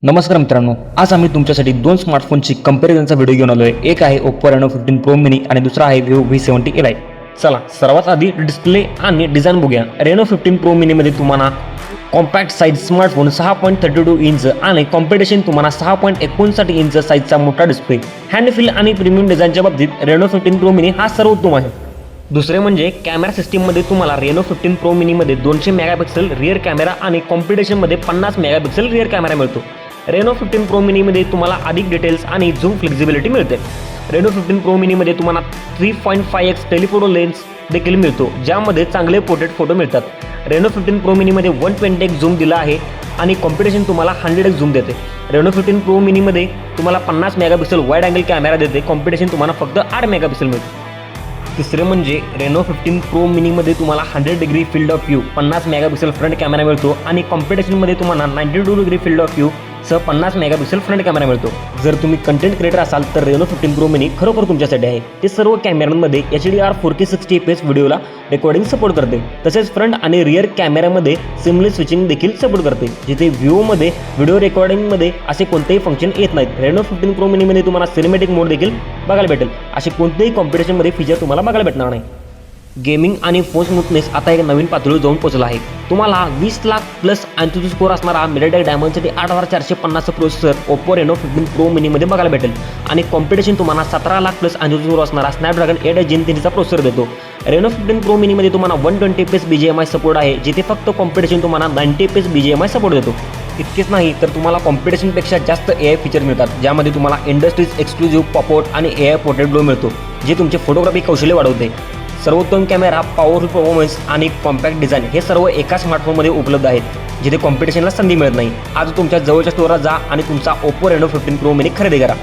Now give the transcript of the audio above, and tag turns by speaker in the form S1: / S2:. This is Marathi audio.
S1: नमस्कार मित्रांनो, आज आम्ही तुमच्यासाठी दोन स्मार्टफोनची कंपॅरिझनचा व्हिडिओ घेऊन आलो आहे. एक आहे Oppo Reno 15 Pro Mini आणि दुसरा आहे Vivo V70 Li. चला सर्वात आधी डिस्प्ले आणि डिझाईन बघूया. Reno 15 Pro Mini मध्ये तुम्हाला कॉम्पॅक्ट साईज स्मार्टफोन 6.32 इंच आणि कॉम्पिटिशन तुम्हाला 6.59 इंच साईजचा मोठा डिस्प्ले. हँड फील आणि प्रीमियम डिझाईनच्या बाबतीत Reno 15 Pro Mini हा सर्वोत्तम आहे. दुसरे म्हणजे कॅमेरा सिस्टीममध्ये तुम्हाला Reno 15 Pro Mini मध्ये 200 मेगापिक्सल रिअर कॅमेरा आणि कॉम्पिटिशनमध्ये 50 मेगापिक्सल रिअर कॅमेरा मिळतो. Reno 15 Pro Mini मध्ये तुम्हाला अधिक डिटेल्स आणि झूम फ्लेक्झिबिलिटी मिळते. Reno 15 Pro Mini मध्ये तुम्हाला 3.5x टेलिफोटो लेन्स देखील मिळतो, ज्यामध्ये चांगले पोर्ट्रेट फोटो मिळतात. Reno 15 Pro Mini मध्ये 120x झूम दिला आहे आणि कॉम्पिटिशन तुम्हाला 100x झूम देते. Reno 15 Pro Mini मध्ये तुम्हाला 50 मेगापिक्सल वाईड अँगल कॅमेरा देते, कॉम्पिटिशन तुम्हाला फक्त 8 मेगापिक्सल मिळते. तिसरे म्हणजे Reno 15 Pro Mini मध्ये तुम्हाला 100 degree field of view 50 megapixel front camera मिळतो आणि कॉम्पिटिशनमध्ये तुम्हाला 92 डिग्री फील्ड ऑफ व्ह्यू सह 50 मेगापिक्सल फ्रंट कॅमेरा मिळतो. जर तुम्ही कंटेंट क्रिएटर असाल तर Reno 15 Pro Mini खरोखर तुमच्यासाठी आहे. ते सर्व कॅमेऱ्यांमध्ये HDR 4K 60 fps व्हिडिओला रेकॉर्डिंग सपोर्ट करते. तसेच फ्रंट आणि रिअर कॅमेऱ्यामध्ये सिमलेस स्विचिंग देखील सपोर्ट करते, जिथे व्हिओमध्ये व्हिडिओ रेकॉर्डिंगमध्ये असे कोणतेही फंक्शन येत नाहीत. Reno 15 Pro Mini मध्ये तुम्हाला सिनेमॅटिक मोड देखील बघायला भेटेल. असे कोणतेही कॉम्पिटिशनमध्ये फीचर तुम्हाला बघायला भेटणार नाही. गेमिंग आणि फोन स्मूथनेस आता एक नवीन पातळीवर जाऊन पोहोचला आहे. तुम्हाला 20 लाख प्लस अँथुसी स्कोर असणारा MediaTek Dimensity 8450 processor Oppo Reno 15 Pro Mini मध्ये बघायला भेटेल आणि कॉम्पिटिशन तुम्हाला 17 लाख प्लस अँथुसी स्कोर असणारा Snapdragon 8 Gen 3 चा प्रोसेसर देतो. Reno 15 Pro Mini मध्ये तुम्हाला 120 fps BGMI सपोर्ट आहे, जिथे फक्त कॉम्पिटिशन तुम्हाला 90 fps BGMI सपोर्ट देतो. इतकेच नाही तर तुम्हाला कॉम्पिटिशनपेक्षा जास्त AI फीचर मिळतात, ज्यामध्ये तुम्हाला इंडस्ट्रीज एक्सक्लुझिव्ह पॉपआउट आणि AI पोर्ट्रेट ग्लो मिळतो, जे तुमचे फोटोग्राफी कौशल्य वाढवते. सर्वोत्तम कॅमेरा, पॉवरफुल परफॉर्मन्स आणि कॉम्पॅक्ट डिझाईन हे सर्व एका स्मार्टफोनमध्ये उपलब्ध आहेत, जिथे कॉम्पिटिशनला संधी मिळत नाही. आज तुमच्या जवळच्या स्टोअरला जा आणि तुमचा Oppo Reno 15 Pro Mini खरेदी करा.